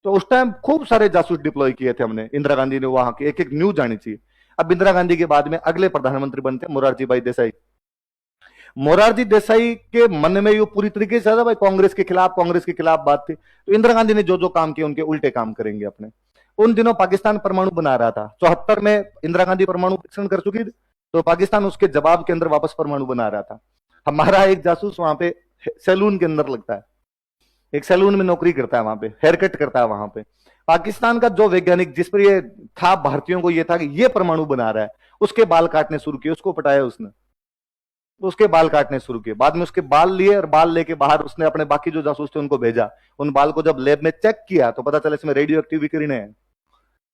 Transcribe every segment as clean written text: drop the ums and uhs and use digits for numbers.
तो उस टाइम खूब सारे जासूस डिप्लॉय किए थे हमने, इंदिरा गांधी ने वहां की एक एक न्यूज जानी चाहिए। अब इंदिरा गांधी के बाद में अगले प्रधानमंत्री बनते मोरारजी भाई देसाई। मोरारजी देसाई के मन में ये पूरी तरीके से था भाई कांग्रेस के खिलाफ बात थी, तो इंदिरा गांधी ने जो जो काम किए उनके उल्टे काम करेंगे अपने। उन दिनों पाकिस्तान परमाणु बना रहा था, 74 में इंदिरा गांधी परमाणु परीक्षण कर चुकी थी, तो पाकिस्तान उसके जवाब के अंदर वापस परमाणु बना रहा था। हमारा एक जासूस वहां पे सैलून के अंदर लगता है, एक सैलून में नौकरी करता है, वहां पे हेयर कट करता है वहां पे। पाकिस्तान का जो वैज्ञानिक जिस पर ये था, भारतीयों को ये था कि ये परमाणु बना रहा है, उसके बाल काटने शुरू किए, उसको पटाया उसने, उसके बाल काटने शुरू किए। बाद में उसके बाल लिए और बाल लेके बाहर उसने अपने बाकी जो जासूस थे उनको भेजा। उन बाल को जब लैब में चेक किया तो पता चला इसमें रेडियो एक्टिव विकिरण है,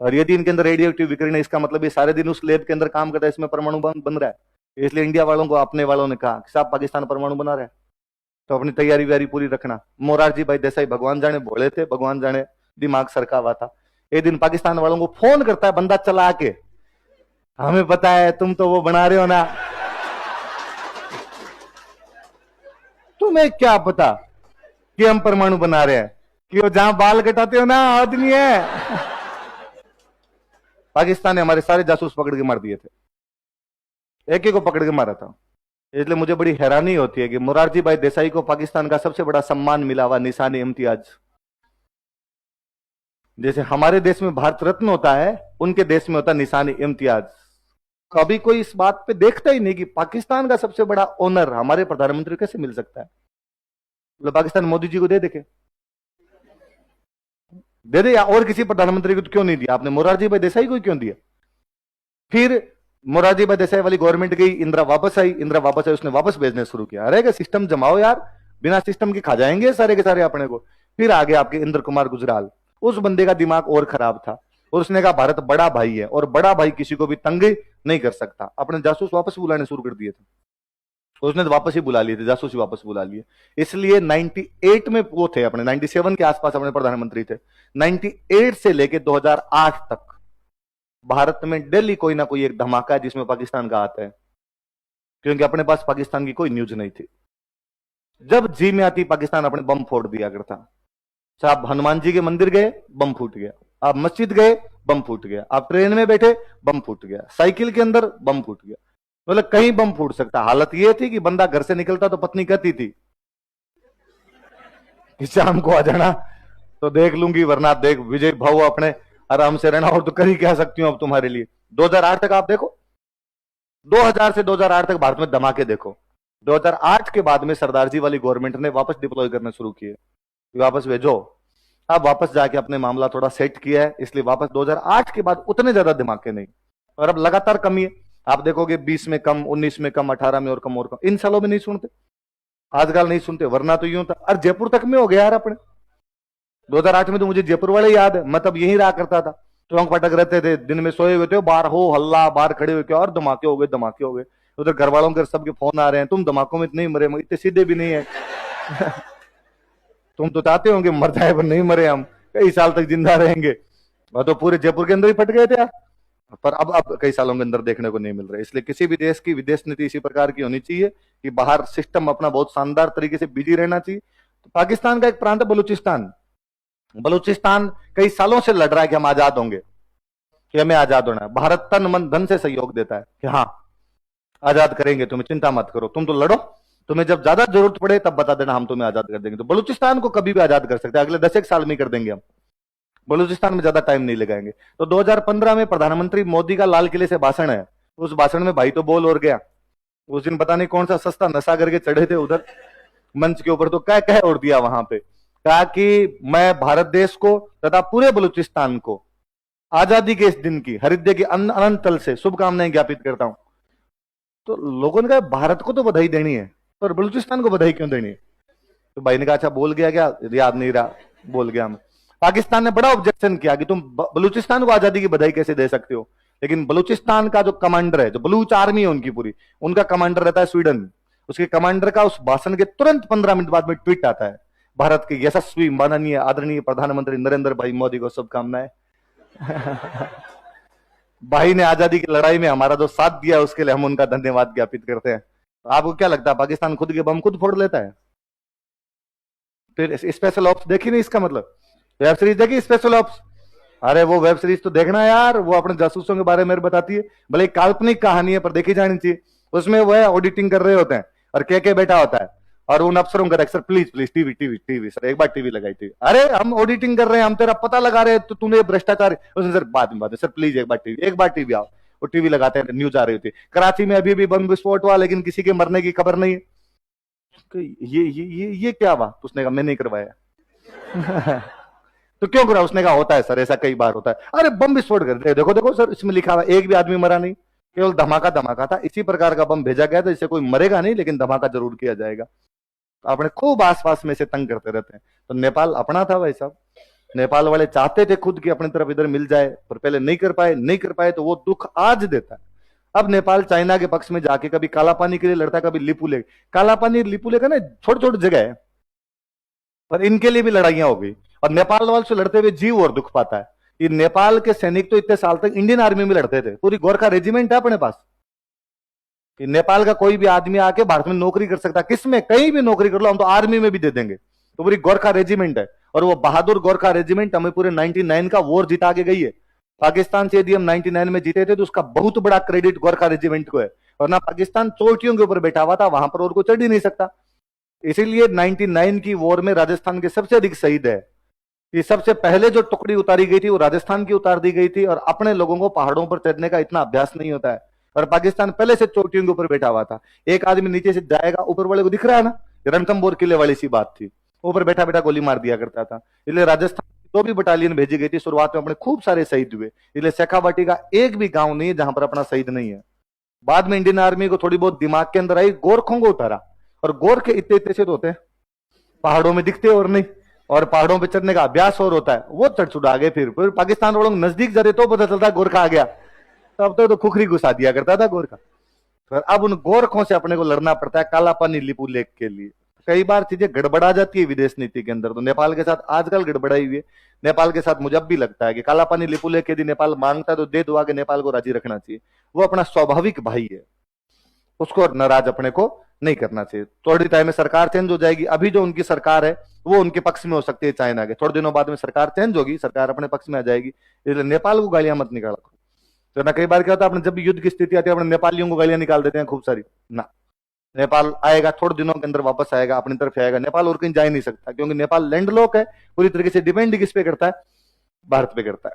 और यदि इनके अंदर रेडियो एक्टिव विकिरण है, इसका मतलब ये सारे दिन उस लैब के अंदर काम करता है, इसमें परमाणु बन रहा है। इसलिए इंडिया वालों को, अपने वालों ने कहा कि साहब पाकिस्तान परमाणु बना रहा है, तो अपनी तैयारी व्यारी पूरी रखना। मोरारजी भाई देसाई भगवान जाने भोले थे, भगवान जाने दिमाग सरका हुआ था। एक दिन पाकिस्तान वालों को फोन करता है बंदा चला के, हमें पता है तुम तो वो बना रहे हो ना, तुम्हें क्या पता कि हम परमाणु बना रहे हैं, कि वो जहां बाल कटाते हो ना आदमी है। पाकिस्तान ने हमारे सारे जासूस पकड़ के मार दिए थे, एक एक को पकड़ के मारा था। इसलिए मुझे बड़ी हैरानी होती है कि मोरारजी भाई देसाई को पाकिस्तान का सबसे बड़ा सम्मान मिला हुआ, निशान इम्तियाज। जैसे हमारे देश में भारत रत्न होता है, उनके देश में होता है निशान इम्तियाज। कभी कोई इस बात पे देखता ही नहीं कि पाकिस्तान का सबसे बड़ा ऑनर हमारे प्रधानमंत्री कैसे मिल सकता है। तो पाकिस्तान मोदी जी को दे देखे, दे दे, या और किसी प्रधानमंत्री को तो क्यों नहीं दिया आपने, मोरारजी भाई देसाई को क्यों दिया। फिर मोरारजी भाई देसाई वाली गवर्नमेंट गई, इंदिरा वापस आई, उसने वापस भेजने शुरू किया। अरे क्या सिस्टम जमाओ यार, बिना सिस्टम के खा जाएंगे सारे के सारे अपने को। फिर आगे आपके इंद्र कुमार गुजराल, उस बंदे का दिमाग और खराब था, और उसने कहा भारत बड़ा भाई है और बड़ा भाई किसी को भी तंग नहीं कर सकता। अपने जासूस वापस बुलाने शुरू कर दिए थे, उसने तो वापस ही बुला लिए थे, जासूस ही वापस बुला लिए। इसलिए 98 में वो थे अपने, 97 के आसपास अपने प्रधानमंत्री थे। 98 से लेके 2008 तक भारत में डेली कोई ना कोई एक धमाका है जिसमें पाकिस्तान का हाथ है, क्योंकि अपने पास पाकिस्तान की कोई न्यूज नहीं थी। जब जी में आती पाकिस्तान अपने बम फोड़ दिया करता। आप हनुमान जी के मंदिर गए, बम फूट गया, आप मस्जिद गए, बम फूट गया, आप ट्रेन में बैठे, बम फूट गया, साइकिल के अंदर बम फूट गया, मतलब कहीं बम फूट सकता। हालत यह थी कि बंदा घर से निकलता तो पत्नी कहती थी कि शाम को आ जाना तो देख लूंगी, वरना देख विजय भाव अपने आराम से रहना, और तो कर ही कह सकती हूं अब तुम्हारे लिए। 2008 तक आप देखो, 2000 से 2008 तक भारत में धमाके देखो। 2008 के बाद में सरदार जी वाली गवर्नमेंट ने वापस डिप्लॉय करने शुरू किए, वापस भेजो। अब वापस जाके अपने मामला थोड़ा सेट किया है, इसलिए वापस 2008 के बाद उतने ज्यादा धमाके नहीं, और अब लगातार कमी है। आप देखोगे 20 में कम, 19 में कम, 18 में और कम और कम। इन सालों में नहीं सुनते, आजकल नहीं सुनते, वरना तो यूं था। और जयपुर तक में हो गया यार अपने। 2008 में तो मुझे जयपुर वाले याद है, मैं तब यहीं रहा करता था, चौंक पटक रहते थे, दिन में सोए हुए थे, बाहर हो हल्ला, बाहर खड़े हुए, क्या और धमाके हो गए, धमाके हो गए। उधर घर वालों के सबके फोन आ रहे हैं, तुम धमाकों में इतने मरे, इतने सीधे भी नहीं है। तुम तो चाहते होंगे मर जाए पर नहीं मरे, हम कई साल तक जिंदा रहेंगे। वह तो पूरे जयपुर के अंदर ही फट गए थे यार, पर अब कई सालों के अंदर देखने को नहीं मिल रहा। इसलिए किसी भी देश की विदेश नीति इसी प्रकार की होनी चाहिए कि बाहर सिस्टम अपना बहुत शानदार तरीके से बिजी रहना चाहिए। तो पाकिस्तान का एक प्रांत है बलूचिस्तान, बलूचिस्तान कई सालों से लड़ रहा है कि हम आजाद होंगे, कि हमें आजाद होना है। भारत तन मन धन से सहयोग देता है कि हाँ आजाद करेंगे, तुम्हें चिंता मत करो, तुम तो लड़ो, तुम्हें जब ज्यादा जरूरत पड़े तब बता देना, हम तुम्हें आजाद कर देंगे। तो बलूचिस्तान को कभी भी आजाद कर सकते हैं, अगले 10 साल में कर देंगे हम, बलूचिस्तान में ज्यादा टाइम नहीं लगाएंगे। तो 2015 में प्रधानमंत्री मोदी का लाल किले से भाषण है, उस भाषण में भाई तो बोल और गया। उस दिन पता नहीं कौन सा सस्ता नशा करके चढ़े थे उधर मंच के ऊपर, तो क्या कह और दिया वहां पे, कहा कि मैं भारत देश को तथा पूरे बलूचिस्तान को आजादी के इस दिन की हृदय के अनंत तल से शुभकामनाएं ज्ञापित करता हूं। तो लोगों ने कहा भारत को तो बधाई देनी है, पर बलूचिस्तान को बधाई क्यों देनी है। तो भाई ने कहा अच्छा भूल गया क्या, याद नहीं रहा, बोल गया मैं। पाकिस्तान ने बड़ा ऑब्जेक्शन किया कि तुम बलूचिस्तान को आजादी की बधाई कैसे दे सकते हो। लेकिन बलूचिस्तान का जो कमांडर है, जो बलूच आर्मी है उनकी पूरी, उनका कमांडर रहता है स्वीडन। उसके कमांडर का उस भाषण के तुरंत 15 मिनट बाद में ट्वीट आता है, भारत के यशस्वी माननीय आदरणीय प्रधानमंत्री नरेंद्र भाई मोदी को शुभकामनाएं। भाई ने आजादी की लड़ाई में हमारा जो साथ दिया उसके लिए हम उनका धन्यवाद ज्ञापित करते हैं। आपको क्या लगता है पाकिस्तान खुद के बम खुद फोड़ लेता है? फिर स्पेशल ऑप्स देखी नहीं, इसका मतलब वेब सीरीज देखी स्पेशल ऑप्स? अरे वो वेब सीरीज तो देखना यार, वो अपने जासूसों के बारे में बताती है, भले एक काल्पनिक कहानी है पर देखी जानी चाहिए। उसमें वो है ऑडिटिंग कर रहे होते हैं और के बैठा होता है और उन अफसरों का sir please please TV TV TV, sir एक बार टीवी लगाई टीवी। अरे हम ऑडिटिंग कर रहे हैं, हम तेरा पता लगा रहे हैं, तो तूने भ्रष्टाचार, उसने सर बाद में सर प्लीज एक बार टीवी आओ। वो टीवी लगाते हैं, न्यूज आ रही होती है कराची में अभी भी बम विस्फोट हुआ लेकिन किसी के मरने की खबर नहीं है। ये क्या हुआ? उसने कहा मैं नहीं करवाया। तो क्यों करा? उसने कहा होता है सर, ऐसा कई बार होता है। अरे बम विस्फोट कर दे, देखो देखो सर इसमें लिखा हुआ एक भी आदमी मरा नहीं, केवल धमाका धमाका था। इसी प्रकार का बम भेजा गया था, इससे कोई मरेगा नहीं लेकिन धमाका जरूर किया जाएगा। अपने खूब आसपास में से तंग करते रहते हैं। तो नेपाल अपना था भाई साहब, नेपाल वाले चाहते थे खुद की अपनी तरफ इधर मिल जाए, पर पहले नहीं कर पाए, नहीं कर पाए तो वो दुख आज देता है। अब नेपाल चाइना के पक्ष में जाके कभी काला पानी के लिए लड़ता है, कभी लिपुलेख। काला पानी लिपुलेख है ना, छोटी छोटी जगह है, पर इनके लिए भी लड़ाइयां हो गई और नेपाल वाले से लड़ते हुए जीव और दुख पाता है। ये नेपाल के सैनिक तो इतने साल तक इंडियन आर्मी में लड़ते थे, पूरी गोरखा रेजिमेंट है अपने पास। नेपाल का कोई भी आदमी आके भारत में नौकरी कर सकता है, किसमें कहीं भी नौकरी कर लो, हम तो आर्मी में भी दे देंगे। तो पूरी गोरखा रेजिमेंट है और वो बहादुर गोरखा रेजिमेंट हमें पूरे 99 का वॉर जिता के गई है। पाकिस्तान से यदि हम 99 में जीते थे तो उसका बहुत बड़ा क्रेडिट गोरखा रेजिमेंट को है। और ना पाकिस्तान चोटियों के ऊपर बैठा हुआ था, वहां पर और को चढ़ ही नहीं सकता। इसीलिए 99 की वॉर में राजस्थान के सबसे अधिक शहीद है। ये सबसे पहले जो टुकड़ी उतारी गई थी वो राजस्थान की उतार दी गई थी। और अपने लोगों को पहाड़ों पर चढ़ने का इतना अभ्यास नहीं होता है, और पाकिस्तान पहले से चोटियों के ऊपर बैठा हुआ था। एक आदमी नीचे से जाएगा, ऊपर वाले को दिख रहा है ना, रणथंभौर किले वाली सी बात थी, ऊपर बैठा बैठा गोली मार दिया करता था। इसलिए राजस्थान तो भी बटालियन भेजी गई थी। शुरुआत में अपने खूब सारे शहीद हुए, इसलिए शेखावाटी का एक भी गांव नहीं है जहां पर अपना शहीद नहीं है। बाद में इंडियन आर्मी को थोड़ी बहुत दिमाग के अंदर आई, गोरखों को उतारा। और गोरखे इतने इतने से होते हैं, पहाड़ों में दिखते और नहीं, और पहाड़ों पे चढ़ने का अभ्यास और होता है, वो चढ़ चुड़ा गए। फिर पाकिस्तान वालों नजदीक जरे तो पता चलता गोरखा आ गया, तब तो खुखरी घुसा दिया करता था गोरखा। फिर अब उन गोरखों से अपने को लड़ना पड़ता है काला पानी लिपू लेक के लिए। कई बार चीजें गड़बड़ा जाती है विदेश नीति के अंदर, तो नेपाल के साथ आजकल गड़बड़ाई हुई है। नेपाल के साथ मुझे अब भी लगता है कि काला पानी लिपू लेक यदि नेपाल मांगता है तो दे दुआ के नेपाल को राजी रखना चाहिए। वो अपना स्वाभाविक भाई है, उसको नाराज अपने को नहीं करना चाहिए। थोड़ी टाइम में सरकार चेंज हो जाएगी, अभी जो उनकी सरकार है वो उनके पक्ष में हो सकती है चाइना के, थोड़े दिनों बाद में सरकार चेंज होगी, सरकार अपने पक्ष में आ जाएगी। इसलिए नेपाल को गालियां मत निकाला। तो ना कई बार क्या होता है, अपने जब भी युद्ध की स्थिति आती है अपने नेपालियों को गालियां निकाल देते हैं खूब सारी ना। नेपाल आएगा, थोड़े दिनों के अंदर वापस आएगा, अपनी तरफ आएगा। नेपाल और कहीं जा ही नहीं सकता, क्योंकि नेपाल लैंडलॉक है, पूरी तरीके से डिपेंड किस पे करता है, भारत पे करता है।